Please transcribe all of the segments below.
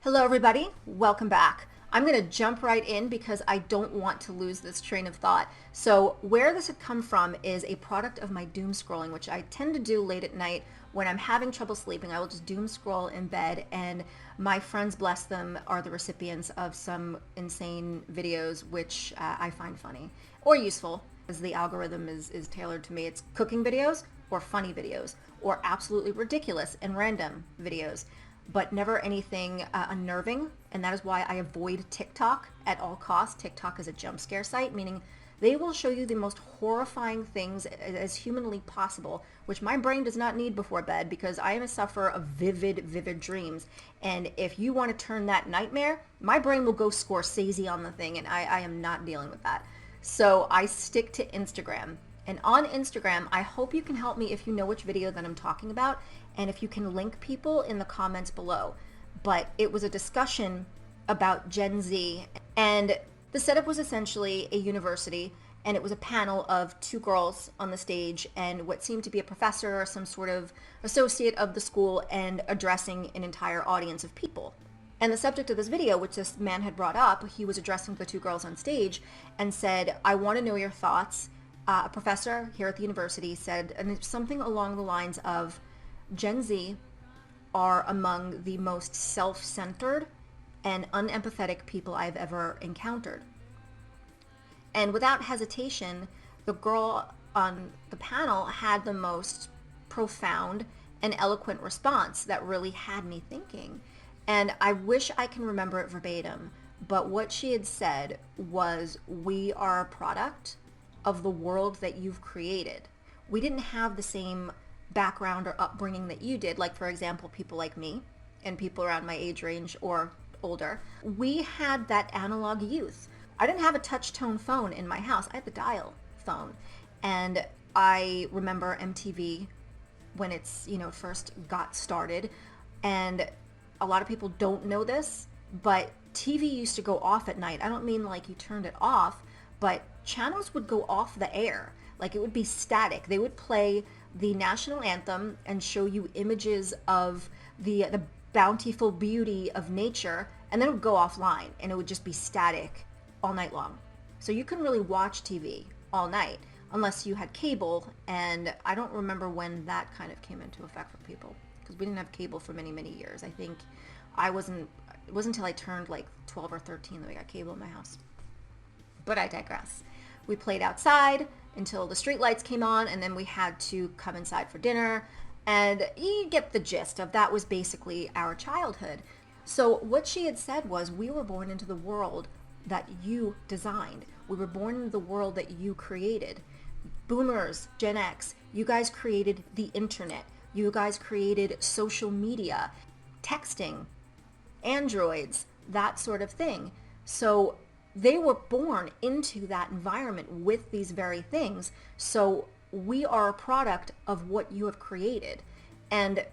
Hello everybody, welcome back. I'm going to jump right in because I don't want to lose this train of thought. So where this had come from is a product of my doom scrolling, which I tend to do late at night when I'm having trouble sleeping. I will just doom scroll in bed, and my friends, bless them, are the recipients of some insane videos which I find funny or useful, as the algorithm is tailored to me. It's cooking videos or funny videos or absolutely ridiculous and random videos, but never anything unnerving. And that is why I avoid TikTok at all costs. TikTok is a jump scare site, meaning they will show you the most horrifying things as humanly possible, which my brain does not need before bed because I am a sufferer of vivid dreams. And if you want to turn that nightmare, my brain will go Scorsese on the thing, and I am not dealing with that. So I stick to Instagram. And on Instagram, I hope you can help me if you know which video that I'm talking about, and if you can link people in the comments below. But it was a discussion about Gen Z, and the setup was essentially a university, and it was a panel of two girls on the stage and what seemed to be a professor or some sort of associate of the school, and addressing an entire audience of people. And the subject of this video, which this man had brought up, he was addressing the two girls on stage and said, "I want to know your thoughts." A professor here at the university said, and it's something along the lines of, Gen Z are among the most self-centered and unempathetic people I've ever encountered. And without hesitation, the girl on the panel had the most profound and eloquent response that really had me thinking. And I wish I can remember it verbatim, but what she had said was, "We are a product of the world that you've created." We didn't have the same background or upbringing that you did. Like, for example, people like me and people around my age range or older, we had that analog youth. I didn't have a touch tone phone in my house. I had the dial phone. And I remember MTV when it's, first got started. And a lot of people don't know this, but TV used to go off at night. I don't mean like you turned it off, but channels would go off the air. Like, it would be static. They would play the national anthem and show you images of the bountiful beauty of nature, and then it would go offline, and it would just be static all night long. So you couldn't really watch TV all night unless you had cable, and I don't remember when that kind of came into effect for people, because we didn't have cable for many years. I think it wasn't until I turned like 12 or 13 that we got cable in my house. But I digress. We played outside until the street lights came on, and then we had to come inside for dinner. And you get the gist of that. Was basically our childhood. So what she had said was, we were born into the world that you designed. We were born into the world that you created. Boomers, Gen X, you guys created the internet. You guys created social media, texting, androids, that sort of thing. So they were born into that environment with these very things. So we are a product of what you have created. And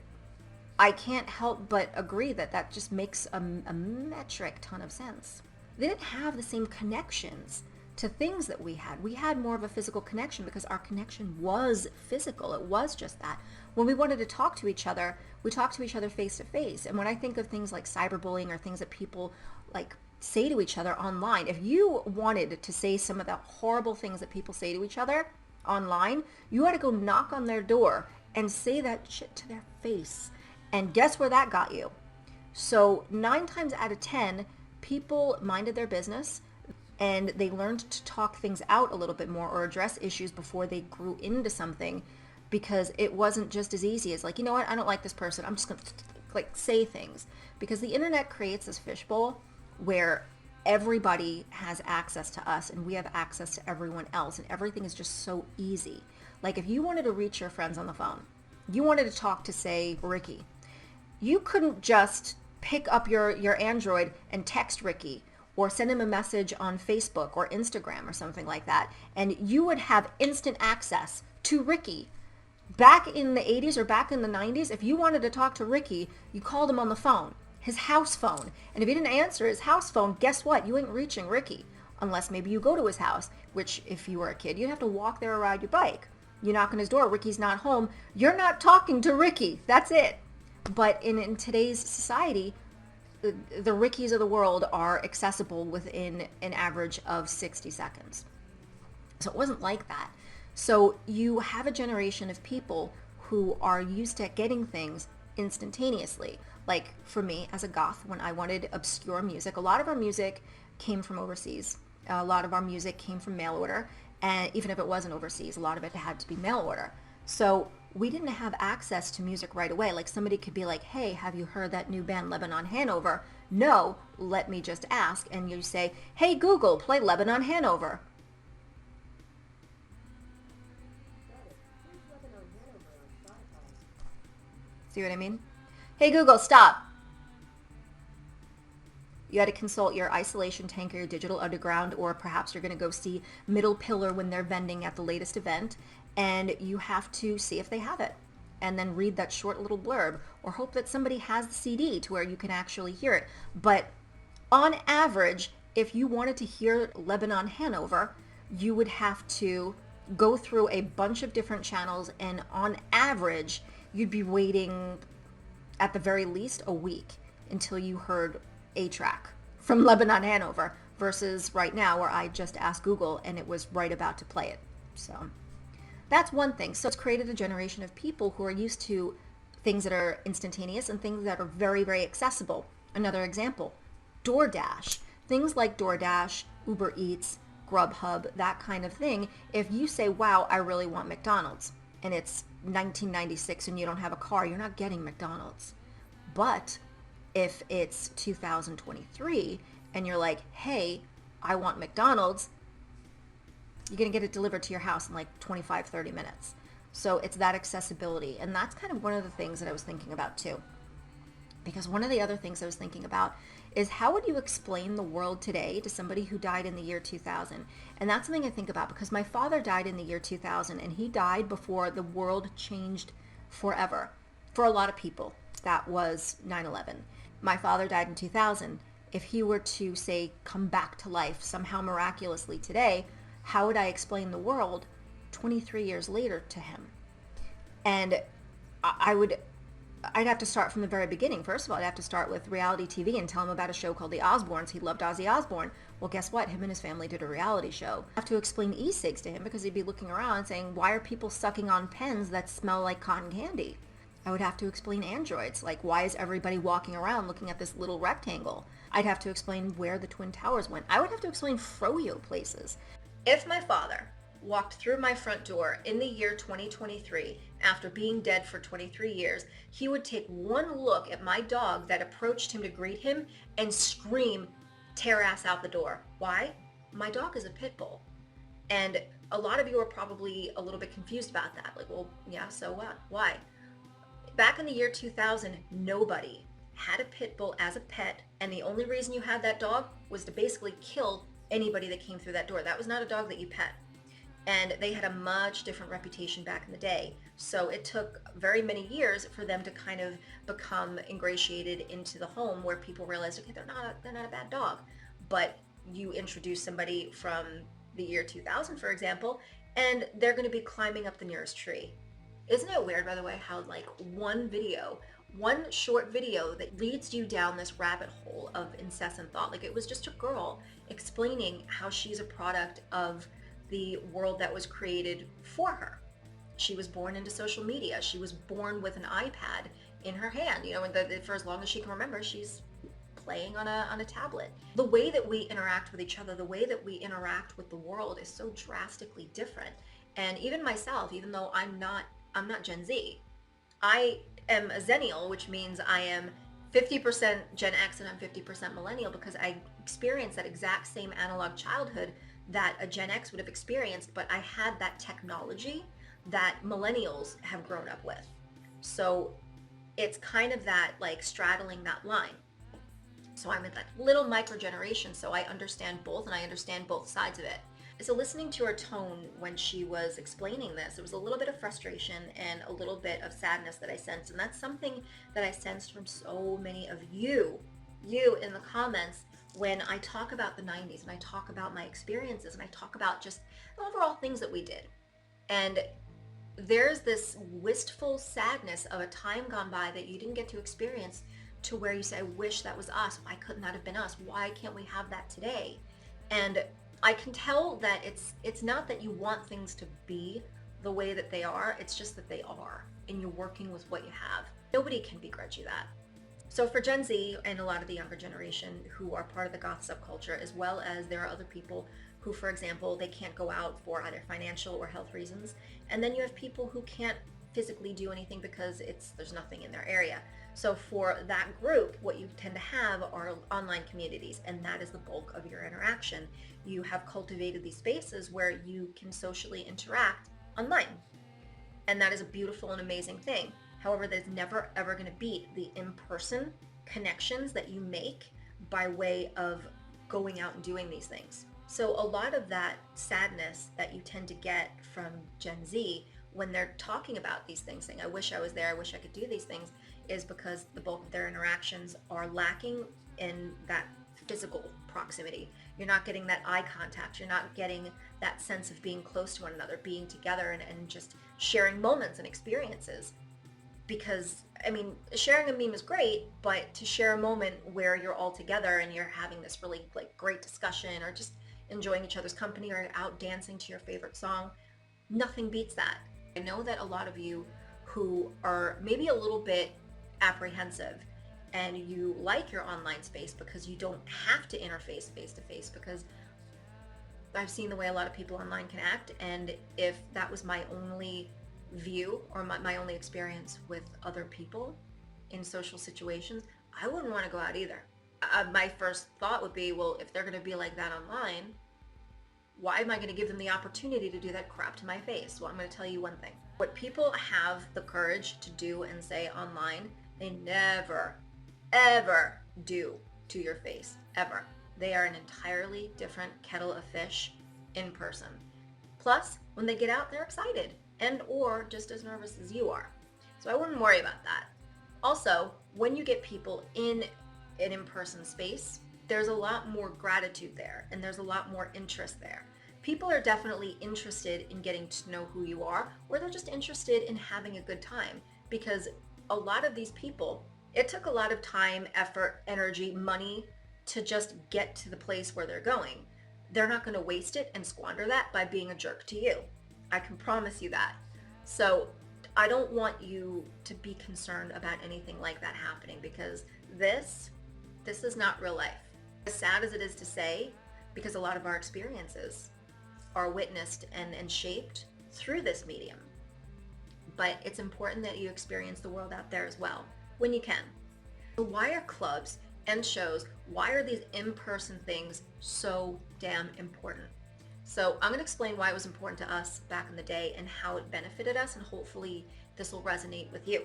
I can't help but agree that that just makes a metric ton of sense. They didn't have the same connections to things that we had. We had more of a physical connection because our connection was physical. It was just that. When we wanted to talk to each other, we talked to each other face to face. And when I think of things like cyberbullying or things that people like say to each other online, if you wanted to say some of the horrible things that people say to each other online, you had to go knock on their door and say that shit to their face. And guess where that got you? So 9 times out of 10, people minded their business, and they learned to talk things out a little bit more or address issues before they grew into something, because it wasn't just as easy as like, you know what, I don't like this person, I'm just gonna like say things. Because the internet creates this fishbowl where everybody has access to us and we have access to everyone else, and everything is just so easy. Like, if you wanted to reach your friends on the phone, you wanted to talk to, say, Ricky, you couldn't just pick up your Android and text Ricky or send him a message on Facebook or Instagram or something like that, and you would have instant access to Ricky. Back in the 80s or back in the 90s, if you wanted to talk to Ricky, you called him on the phone, his house phone. And if he didn't answer his house phone, guess what? You ain't reaching Ricky. Unless maybe you go to his house, which if you were a kid, you'd have to walk there or ride your bike. You knock on his door, Ricky's not home. You're not talking to Ricky. That's it. But in today's society, the Rickies of the world are accessible within an average of 60 seconds. So it wasn't like that. So you have a generation of people who are used to getting things instantaneously. Like for me as a goth, when I wanted obscure music, a lot of our music came from overseas. A lot of our music came from mail order. And even if it wasn't overseas, a lot of it had to be mail order. So we didn't have access to music right away. Like somebody could be like, hey, have you heard that new band Lebanon Hanover? No, let me just ask. And you say, hey, Google, play Lebanon Hanover. See what I mean? Hey, Google, stop. You had to consult your isolation tank or your digital underground, or perhaps you're going to go see Middle Pillar when they're vending at the latest event, and you have to see if they have it. And then read that short little blurb, or hope that somebody has the CD to where you can actually hear it. But on average, if you wanted to hear Lebanon Hanover, you would have to go through a bunch of different channels, and on average, you'd be waiting at the very least a week until you heard a track from Lebanon Hanover, versus right now where I just asked Google and it was right about to play it. So that's one thing. So it's created a generation of people who are used to things that are instantaneous and things that are very, very accessible. Another example, DoorDash. Things like DoorDash, Uber Eats, Grubhub, that kind of thing. If you say, wow, I really want McDonald's, and it's 1996 and you don't have a car, you're not getting McDonald's. But if it's 2023 and you're like, hey, I want McDonald's, you're going to get it delivered to your house in like 25, 30 minutes. So it's that accessibility. And that's kind of one of the things that I was thinking about too. Because one of the other things I was thinking about is how would you explain the world today to somebody who died in the year 2000? And that's something I think about because my father died in the year 2000 and he died before the world changed forever. For a lot of people, that was 9/11. My father died in 2000. If he were to, say, come back to life somehow miraculously today, how would I explain the world 23 years later to him? And I'd have to start from the very beginning. First of all, I'd have to start with reality TV and tell him about a show called The Osbournes. He loved Ozzy Osbourne. Well, guess what? Him and his family did a reality show. I have to explain e-cigs to him because he'd be looking around saying, why are people sucking on pens that smell like cotton candy? I would have to explain androids. Like, why is everybody walking around looking at this little rectangle? I'd have to explain where the Twin Towers went. I would have to explain froyo places. If my father walked through my front door in the year 2023 after being dead for 23 years, he would take one look at my dog that approached him to greet him and scream, tear ass out the door. Why? My dog is a pit bull. And a lot of you are probably a little bit confused about that. Like, well, yeah, so what? Why? Back in the year 2000, nobody had a pit bull as a pet, and the only reason you had that dog was to basically kill anybody that came through that door. That was not a dog that you pet. And they had a much different reputation back in the day. So it took very many years for them to kind of become ingratiated into the home where people realized, okay, they're not a bad dog. But you introduce somebody from the year 2000, for example, and they're going to be climbing up the nearest tree. Isn't it weird, by the way, how like one short video that leads you down this rabbit hole of incessant thought, like it was just a girl explaining how she's a product of the world that was created for her. She was born into social media. She was born with an iPad in her hand, and for as long as she can remember, she's playing on a tablet. The way that we interact with each other, the way that we interact with the world is so drastically different. And even myself, even though I'm not Gen Z, I am a Zennial, which means I am 50% Gen X and I'm 50% millennial because I experienced that exact same analog childhood that a Gen X would have experienced, but I had that technology that millennials have grown up with. So it's kind of that like straddling that line. So I'm in that little micro generation, so I understand both and I understand both sides of it. So listening to her tone when she was explaining this, it was a little bit of frustration and a little bit of sadness that I sensed. And that's something that I sensed from so many of you in the comments when I talk about the 90s and I talk about my experiences and I talk about just the overall things that we did. And there's this wistful sadness of a time gone by that you didn't get to experience to where you say, I wish that was us. Why couldn't that have been us? Why can't we have that today? And I can tell that it's not that you want things to be the way that they are, it's just that they are, and you're working with what you have. Nobody can begrudge you that. So for Gen Z and a lot of the younger generation who are part of the goth subculture, as well as there are other people who, for example, they can't go out for either financial or health reasons. And then you have people who can't physically do anything because there's nothing in their area. So for that group, what you tend to have are online communities, and that is the bulk of your interaction. You have cultivated these spaces where you can socially interact online. And that is a beautiful and amazing thing. However, there's never ever going to beat the in-person connections that you make by way of going out and doing these things. So a lot of that sadness that you tend to get from Gen Z when they're talking about these things, saying, I wish I was there, I wish I could do these things, is because the bulk of their interactions are lacking in that physical proximity. You're not getting that eye contact. You're not getting that sense of being close to one another, being together and just sharing moments and experiences. Because, I mean, sharing a meme is great, but to share a moment where you're all together and you're having this really great discussion or just enjoying each other's company or out dancing to your favorite song, nothing beats that. I know that a lot of you who are maybe a little bit apprehensive and you like your online space because you don't have to interface face to face, because I've seen the way a lot of people online can act, and if that was my only view or my only experience with other people in social situations, I wouldn't want to go out either. My first thought would be, well, if they're going to be like that online, why am I going to give them the opportunity to do that crap to my face? Well, I'm going to tell you one thing. What people have the courage to do and say online, they never, ever do to your face, ever. They are an entirely different kettle of fish in person. Plus, when they get out, they're excited and or just as nervous as you are. So I wouldn't worry about that. Also, when you get people in an in-person space, there's a lot more gratitude there and there's a lot more interest there. People are definitely interested in getting to know who you are, or they're just interested in having a good time, because a lot of these people, it took a lot of time, effort, energy, money to just get to the place where they're going. They're not going to waste it and squander that by being a jerk to you. I can promise you that. So I don't want you to be concerned about anything like that happening, because this is not real life. As sad as it is to say, because a lot of our experiences are witnessed and shaped through this medium. But it's important that you experience the world out there as well, when you can. So why are clubs and shows, why are these in-person things so damn important? So I'm going to explain why it was important to us back in the day and how it benefited us, and hopefully this will resonate with you.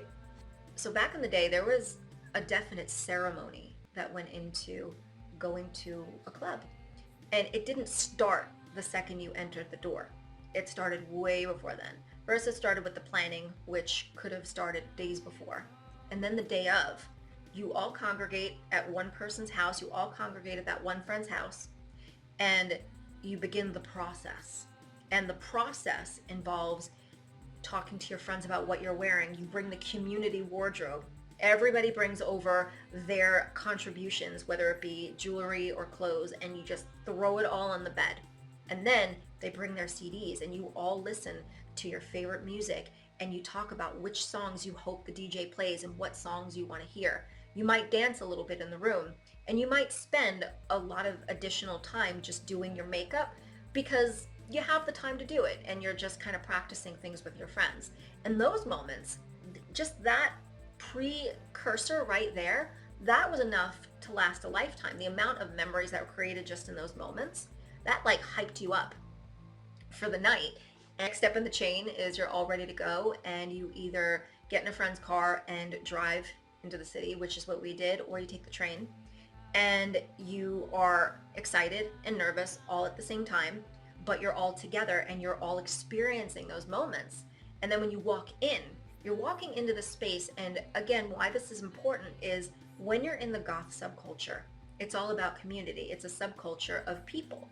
So back in the day, there was a definite ceremony that went into going to a club. And it didn't start the second you entered the door. It started way before then. First, it started with the planning, which could have started days before. And then the day of, you all congregate at one person's house, you all congregate at that one friend's house, and you begin the process. And the process involves talking to your friends about what you're wearing. You bring the community wardrobe. Everybody brings over their contributions, whether it be jewelry or clothes, and you just throw it all on the bed. And then they bring their CDs and you all listen to your favorite music, and you talk about which songs you hope the DJ plays and what songs you want to hear. You might dance a little bit in the room, and you might spend a lot of additional time just doing your makeup because you have the time to do it and you're just kind of practicing things with your friends. And those moments, just that precursor right there, that was enough to last a lifetime. The amount of memories that were created just in those moments, that hyped you up for the night. Next step in the chain is you're all ready to go, and you either get in a friend's car and drive into the city, which is what we did, or you take the train, and you are excited and nervous all at the same time, but you're all together and you're all experiencing those moments. And then when you walk in, you're walking into the space. And again, why this is important is when you're in the goth subculture, it's all about community. It's a subculture of people.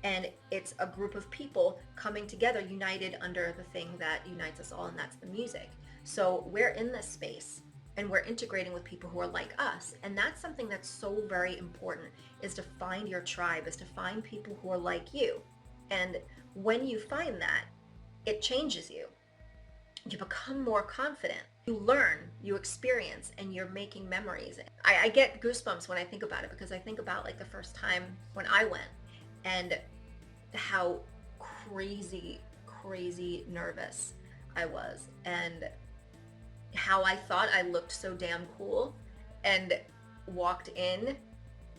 And it's a group of people coming together, united under the thing that unites us all, and that's the music. So we're in this space, and we're integrating with people who are like us. And that's something that's so very important, is to find your tribe, is to find people who are like you. And when you find that, it changes you. You become more confident. You learn, you experience, and you're making memories. I get goosebumps when I think about it, because I think about like the first time when I went and how crazy, crazy nervous I was, and how I thought I looked so damn cool, and walked in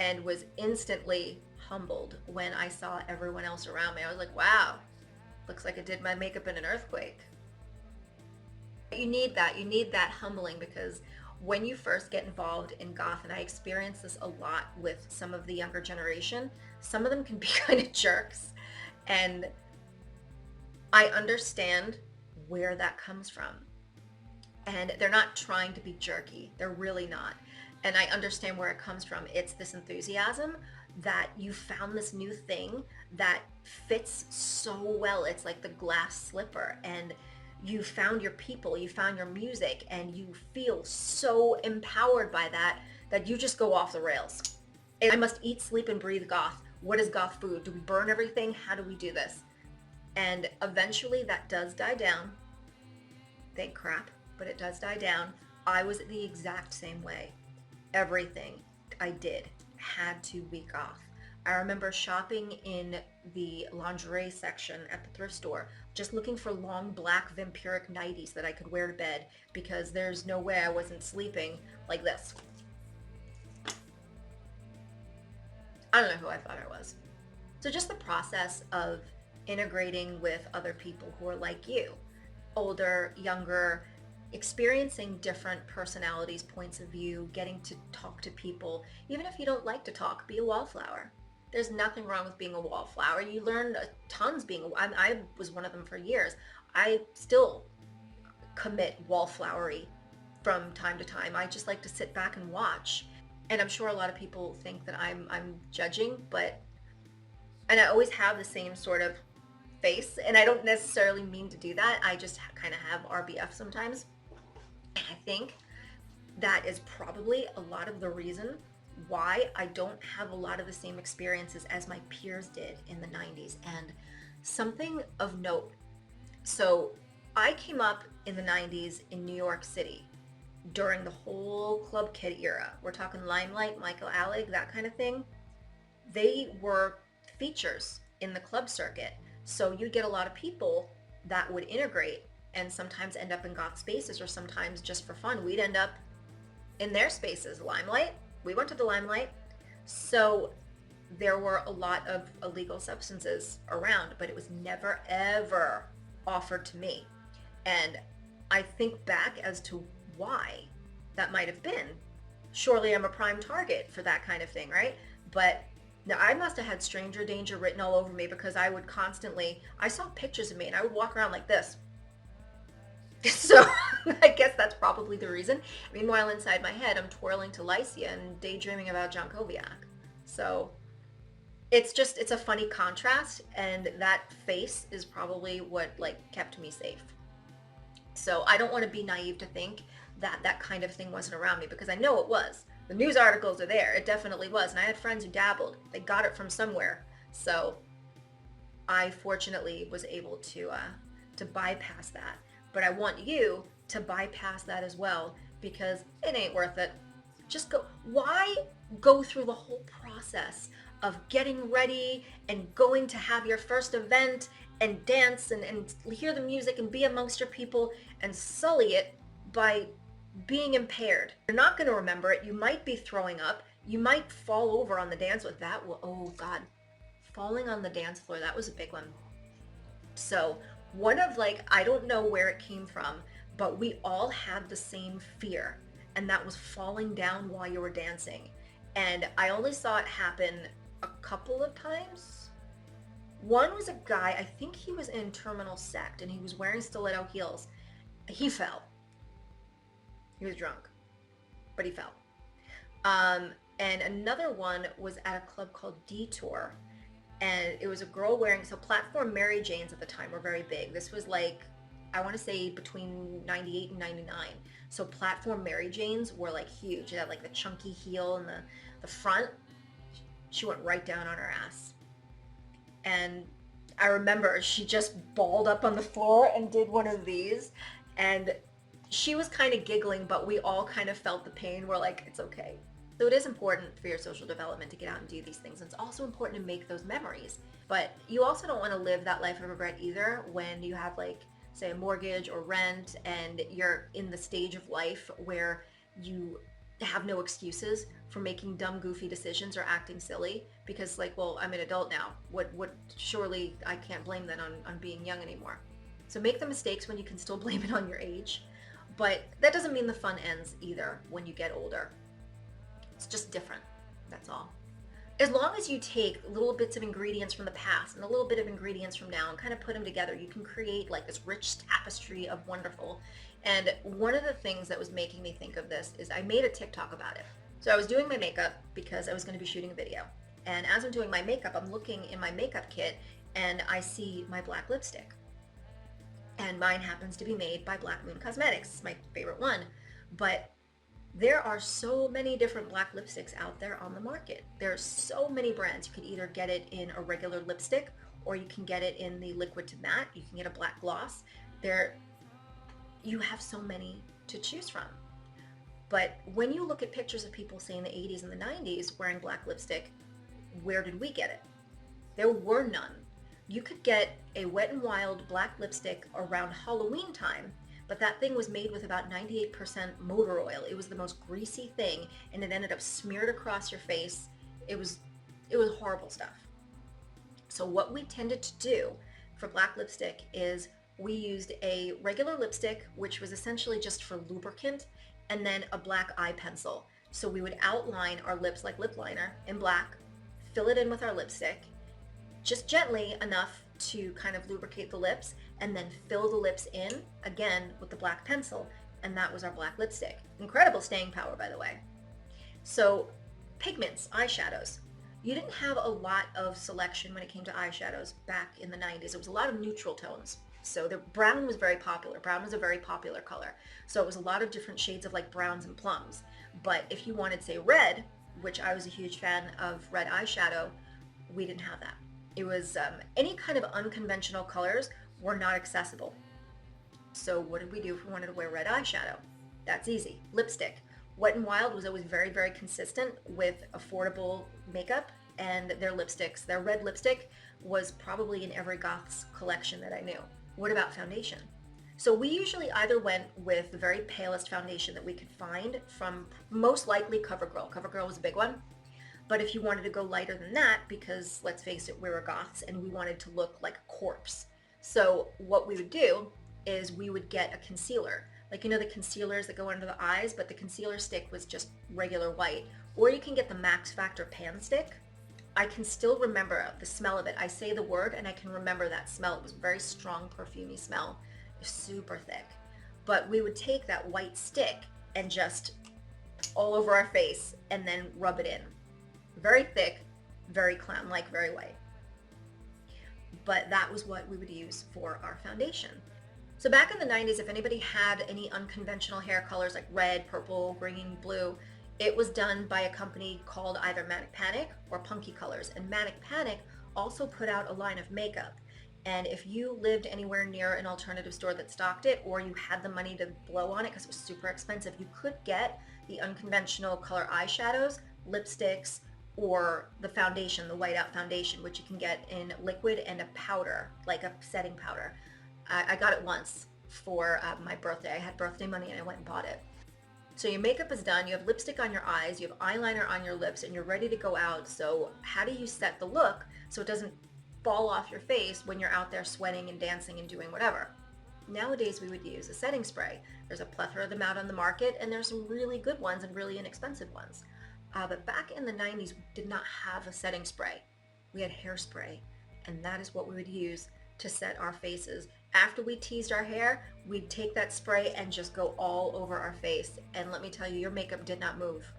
and was instantly humbled when I saw everyone else around me. I was like, wow, looks like I did my makeup in an earthquake. You need that. You need that humbling, because when you first get involved in goth, and I experience this a lot with some of the younger generation, some of them can be kind of jerks, and I understand where that comes from. And they're not trying to be jerky. They're really not. And I understand where it comes from. It's this enthusiasm that you found this new thing that fits so well. It's like the glass slipper, and you found your people, you found your music, and you feel so empowered by that, that you just go off the rails. I must eat, sleep, and breathe goth. What is goth food? Do we burn everything? How do we do this? And eventually that does die down. Thank crap, but it does die down. I was the exact same way. Everything I did had to be goth. I remember shopping in the lingerie section at the thrift store, just looking for long black vampiric nighties that I could wear to bed, because there's no way I wasn't sleeping like this. I don't know who I thought I was. So just the process of integrating with other people who are like you, older, younger, experiencing different personalities, points of view, getting to talk to people. Even if you don't like to talk, be a wallflower. There's nothing wrong with being a wallflower. You learn tons being I was one of them for years. I still commit wallflowery from time to time. I just like to sit back and watch. And I'm sure a lot of people think that I'm judging, and I always have the same sort of face, and I don't necessarily mean to do that. I just kind of have RBF sometimes. And I think that is probably a lot of the reason why I don't have a lot of the same experiences as my peers did in the 90s. And something of note, so I came up in the 90s in New York City during the whole Club Kid era. We're talking Limelight, Michael Alec, that kind of thing. They were features in the club circuit. So you'd get a lot of people that would integrate and sometimes end up in goth spaces, or sometimes just for fun, we'd end up in their spaces. Limelight, we went to the Limelight. So there were a lot of illegal substances around, but it was never, ever offered to me. And I think back as to why that might have been. Surely I'm a prime target for that kind of thing, right? But now, I must have had stranger danger written all over me, because I would constantly, I saw pictures of me and I would walk around like this. So I guess that's probably the reason. Meanwhile, inside my head, I'm twirling to Lycia and daydreaming about John Koviak. So it's a funny contrast, and that face is probably what like kept me safe. So I don't want to be naive to think that that kind of thing wasn't around me, because I know it was. The news articles are there. It definitely was. And I had friends who dabbled. They got it from somewhere. So I fortunately was able to bypass that. But I want you to bypass that as well, because it ain't worth it. Just go. Why go through the whole process of getting ready and going to have your first event and dance and hear the music and be amongst your people, and sully it by being impaired? You're not going to remember it. You might be throwing up. You might fall over on the dance with that. Oh God, falling on the dance floor, that was a big one. So one of I don't know where it came from, but we all had the same fear, and that was falling down while you were dancing. And I only saw it happen a couple of times. One was a guy, I think he was in Terminal Sect, and he was wearing stiletto heels. He fell. He was drunk, but he fell. And another one was at a club called Detour, and it was a girl wearing, so platform Mary Janes at the time were very big. This was I want to say between 98 and 99. So platform Mary Janes were like huge. They had like the chunky heel and the front. She went right down on her ass. And I remember she just balled up on the floor and did one of these. And she was kind of giggling, but we all kind of felt the pain. We're like, it's okay. So it is important for your social development to get out and do these things. It's also important to make those memories. But you also don't want to live that life of regret either when you have like, say, a mortgage or rent and you're in the stage of life where you have no excuses for making dumb, goofy decisions or acting silly because like, well, I'm an adult now. What surely I can't blame that on being young anymore. So make the mistakes when you can still blame it on your age. But that doesn't mean the fun ends either when you get older. It's just different. That's all. As long as you take little bits of ingredients from the past and a little bit of ingredients from now and kind of put them together, you can create like this rich tapestry of wonderful. And one of the things that was making me think of this is I made a TikTok about it. So I was doing my makeup because I was going to be shooting a video. And as I'm doing my makeup, I'm looking in my makeup kit and I see my black lipstick. And mine happens to be made by Black Moon Cosmetics. It's my favorite one. But there are so many different black lipsticks out there on the market. There are so many brands. You could either get it in a regular lipstick or you can get it in the liquid to matte. You can get a black gloss. You have so many to choose from. But when you look at pictures of people, say in the 80s and the 90s wearing black lipstick, where did we get it? There were none. You could get a Wet n Wild black lipstick around Halloween time, but that thing was made with about 98% motor oil. It was the most greasy thing, and it ended up smeared across your face. It was horrible stuff. So what we tended to do for black lipstick is we used a regular lipstick, which was essentially just for lubricant, and then a black eye pencil. So we would outline our lips like lip liner in black, fill it in with our lipstick, just gently enough to kind of lubricate the lips, and then fill the lips in again with the black pencil, and that was our black lipstick. Incredible staying power, by the way. So pigments, eyeshadows. You didn't have a lot of selection when it came to eyeshadows back in the 90s. It was a lot of neutral tones. So the brown was very popular. Brown was a very popular color. So it was a lot of different shades of like browns and plums. But if you wanted, say, red, which I was a huge fan of red eyeshadow, we didn't have that. It was any kind of unconventional colors were not accessible. So what did we do if we wanted to wear red eyeshadow? That's easy. Lipstick. Wet n Wild was always very, very consistent with affordable makeup and their lipsticks. Their red lipstick was probably in every goth's collection that I knew. What about foundation? So we usually either went with the very palest foundation that we could find from most likely CoverGirl. CoverGirl was a big one. But if you wanted to go lighter than that, because let's face it, we were goths and we wanted to look like a corpse. So what we would do is we would get a concealer. Like, you know, the concealers that go under the eyes, but the concealer stick was just regular white. Or you can get the Max Factor pan stick. I can still remember the smell of it. I say the word and I can remember that smell. It was a very strong, perfumey smell. It was super thick. But we would take that white stick and just all over our face and then rub it in. Very thick, very clown-like, very white. But that was what we would use for our foundation. So back in the 90s, if anybody had any unconventional hair colors like red, purple, green, blue, it was done by a company called either Manic Panic or Punky Colors. And Manic Panic also put out a line of makeup. And if you lived anywhere near an alternative store that stocked it, or you had the money to blow on it because it was super expensive, you could get the unconventional color eyeshadows, lipsticks, or the foundation, the whiteout foundation, which you can get in liquid and a powder, like a setting powder. I got it once for my birthday. I had birthday money and I went and bought it. So your makeup is done, you have lipstick on your eyes, you have eyeliner on your lips, and you're ready to go out. So how do you set the look so it doesn't fall off your face when you're out there sweating and dancing and doing whatever? Nowadays we would use a setting spray. There's a plethora of them out on the market, and there's some really good ones and really inexpensive ones. But back in the 90s, we did not have a setting spray. We had hairspray, and that is what we would use to set our faces. After we teased our hair, we'd take that spray and just go all over our face. And let me tell you, your makeup did not move.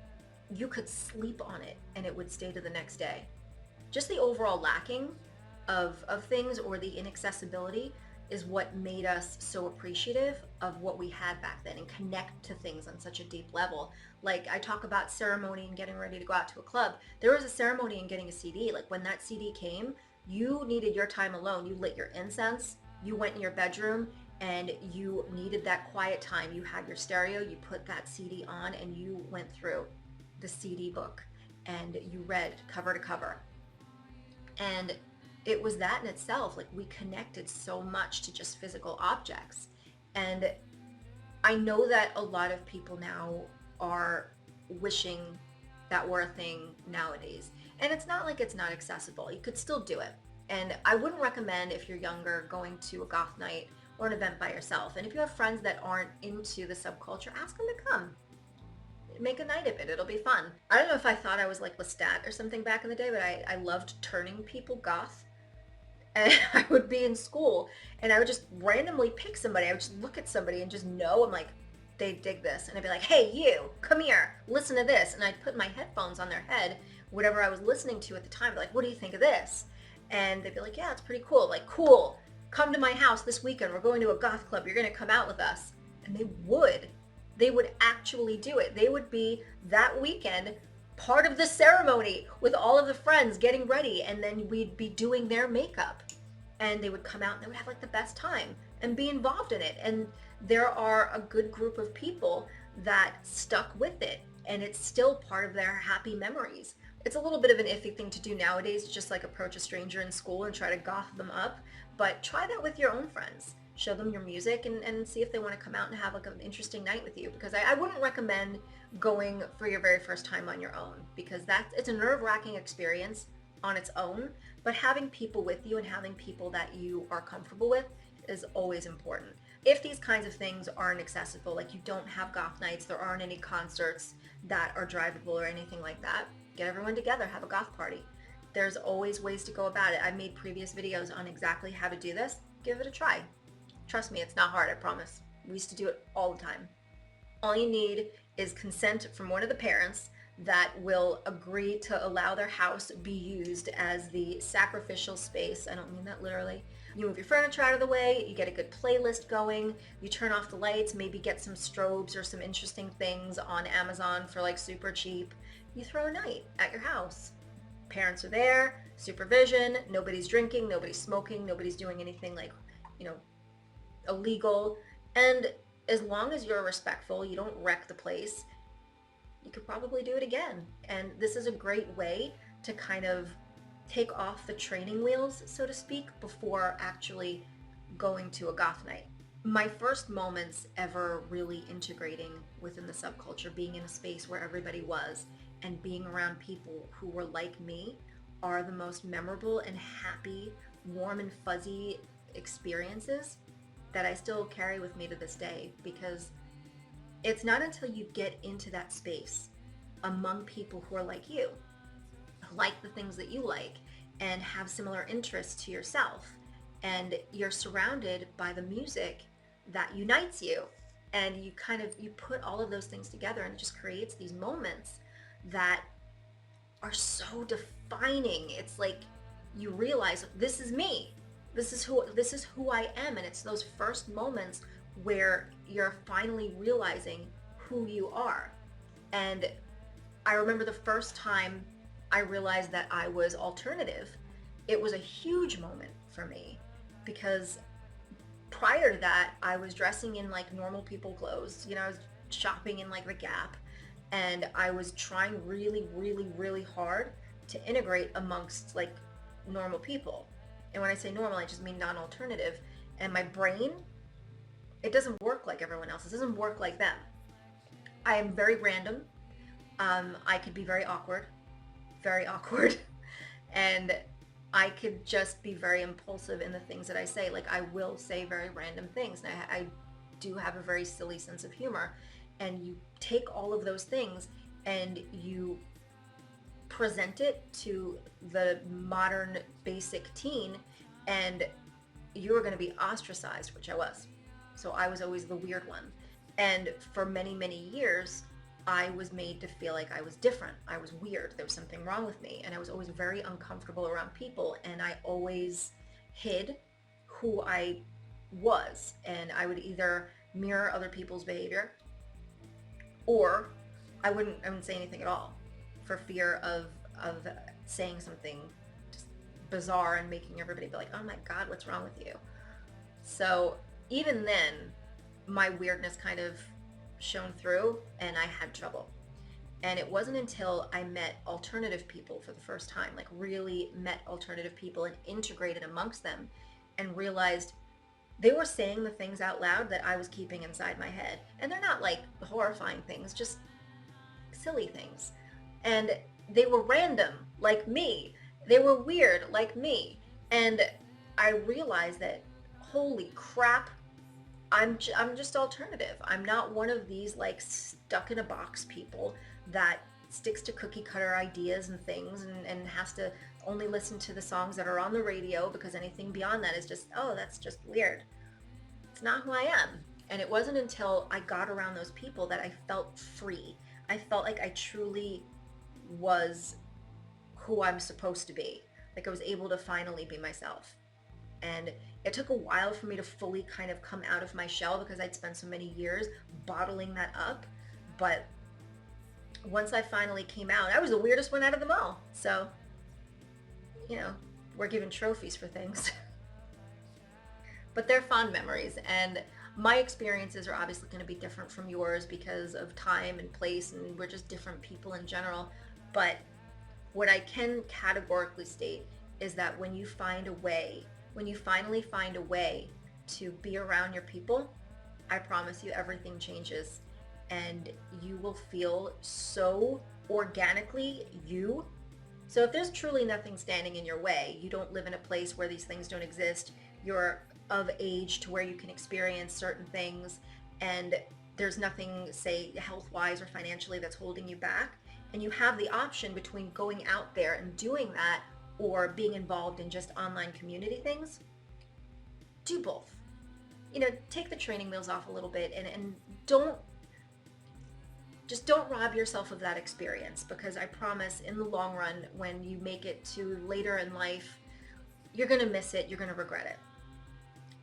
You could sleep on it and it would stay to the next day. Just the overall lacking of things, or the inaccessibility, is what made us so appreciative of what we had back then and connect to things on such a deep level. Like I talk about ceremony and getting ready to go out to a club. There was a ceremony in getting a CD. Like when that CD came, you needed your time alone. You lit your incense, you went in your bedroom, and you needed that quiet time. You had your stereo, you put that CD on, and you went through the CD book and you read cover to cover. And it was that in itself, like we connected so much to just physical objects. And I know that a lot of people now are wishing that were a thing nowadays. And it's not like it's not accessible. You could still do it. And I wouldn't recommend, if you're younger, going to a goth night or an event by yourself. And if you have friends that aren't into the subculture, ask them to come. Make a night of it. It'll be fun. I don't know if I thought I was like Lestat or something back in the day, but I loved turning people goth. And I would be in school and I would just randomly pick somebody. I would just look at somebody and just know, I'm like, they dig this. And I'd be like, hey, you, come here, listen to this. And I'd put my headphones on their head, whatever I was listening to at the time. Like, what do you think of this? And they'd be like, yeah, it's pretty cool. Like, cool, come to my house this weekend. We're going to a goth club. You're going to come out with us. And they would. They would actually do it. They would be that weekend part of the ceremony with all of the friends getting ready, and then we'd be doing their makeup. And they would come out and they would have like the best time and be involved in it. And there are a good group of people that stuck with it, and it's still part of their happy memories. It's a little bit of an iffy thing to do nowadays, just like approach a stranger in school and try to goth them up. But try that with your own friends. Show them your music and see if they want to come out and have like an interesting night with you. Because I wouldn't recommend going for your very first time on your own, because it's a nerve-wracking experience on its own. But having people with you and having people that you are comfortable with is always important. If these kinds of things aren't accessible, like you don't have goth nights, there aren't any concerts that are drivable or anything like that, get everyone together, have a goth party. There's always ways to go about it. I've made previous videos on exactly how to do this. Give it a try. Trust me, it's not hard, I promise. We used to do it all the time. All you need is consent from one of the parents that will agree to allow their house be used as the sacrificial space. I don't mean that literally. You move your furniture out of the way, you get a good playlist going, you turn off the lights, maybe get some strobes or some interesting things on Amazon for like super cheap. You throw a night at your house. Parents are there, supervision, nobody's drinking, nobody's smoking, nobody's doing anything like, illegal. And as long as you're respectful, you don't wreck the place, you could probably do it again. And this is a great way to kind of take off the training wheels, so to speak, before actually going to a goth night. My first moments ever really integrating within the subculture, being in a space where everybody was, and being around people who were like me, are the most memorable and happy, warm and fuzzy experiences that I still carry with me to this day, because it's not until you get into that space among people who are like you, like the things that you like, and have similar interests to yourself, and you're surrounded by the music that unites you, and you put all of those things together, and it just creates these moments that are so defining. It's like you realize, this is me. This is who I am. And it's those first moments where you're finally realizing who you are. And I remember the first time I realized that I was alternative. It was a huge moment for me, because prior to that, I was dressing in like normal people clothes. I was shopping in like the Gap, and I was trying really, really, really hard to integrate amongst like normal people. And when I say normal, I just mean non-alternative. And my brain, it doesn't work like everyone else. It doesn't work like them. I am very random. I could be very awkward, and I could just be very impulsive in the things that I say. Like, I will say very random things, and I do have a very silly sense of humor. And you take all of those things and you present it to the modern basic teen, and you're going to be ostracized, which I was. So I was always the weird one. And for many, many years, I was made to feel like I was different. I was weird. There was something wrong with me. And I was always very uncomfortable around people. And I always hid who I was. And I would either mirror other people's behavior, or I wouldn't say anything at all for fear of saying something just bizarre and making everybody be like, oh my God, what's wrong with you? So even then, my weirdness kind of shone through and I had trouble. And it wasn't until I met alternative people for the first time, like really met alternative people and integrated amongst them, and realized they were saying the things out loud that I was keeping inside my head. And they're not like horrifying things, just silly things. And they were random, like me. They were weird, like me. And I realized that, holy crap, I'm just alternative. I'm not one of these like stuck in a box people that sticks to cookie cutter ideas and things, and has to only listen to the songs that are on the radio, because anything beyond that is just, oh, that's just weird. It's not who I am. And it wasn't until I got around those people that I felt free. I felt like I truly was who I'm supposed to be. Like I was able to finally be myself. And it took a while for me to fully kind of come out of my shell, because I'd spent so many years bottling that up. But once I finally came out, I was the weirdest one out of them all. So, you know, we're given trophies for things. But they're fond memories, and my experiences are obviously going to be different from yours because of time and place, and we're just different people in general. But what I can categorically state is that when you find a way, when you finally find a way to be around your people, I promise you everything changes, and you will feel so organically you. So if there's truly nothing standing in your way, you don't live in a place where these things don't exist, you're of age to where you can experience certain things, and there's nothing, say, health-wise or financially that's holding you back, and you have the option between going out there and doing that or being involved in just online community things, do both. You know, take the training wheels off a little bit, and don't rob yourself of that experience, because I promise in the long run, when you make it to later in life, you're going to miss it, you're going to regret it.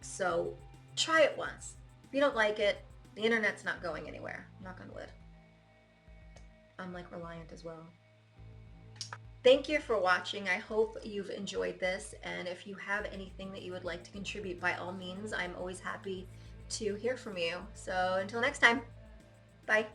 So try it once. If you don't like it, the internet's not going anywhere. Knock on wood. I'm like reliant as well. Thank you for watching. I hope you've enjoyed this, and if you have anything that you would like to contribute, by all means, I'm always happy to hear from you. So until next time, bye.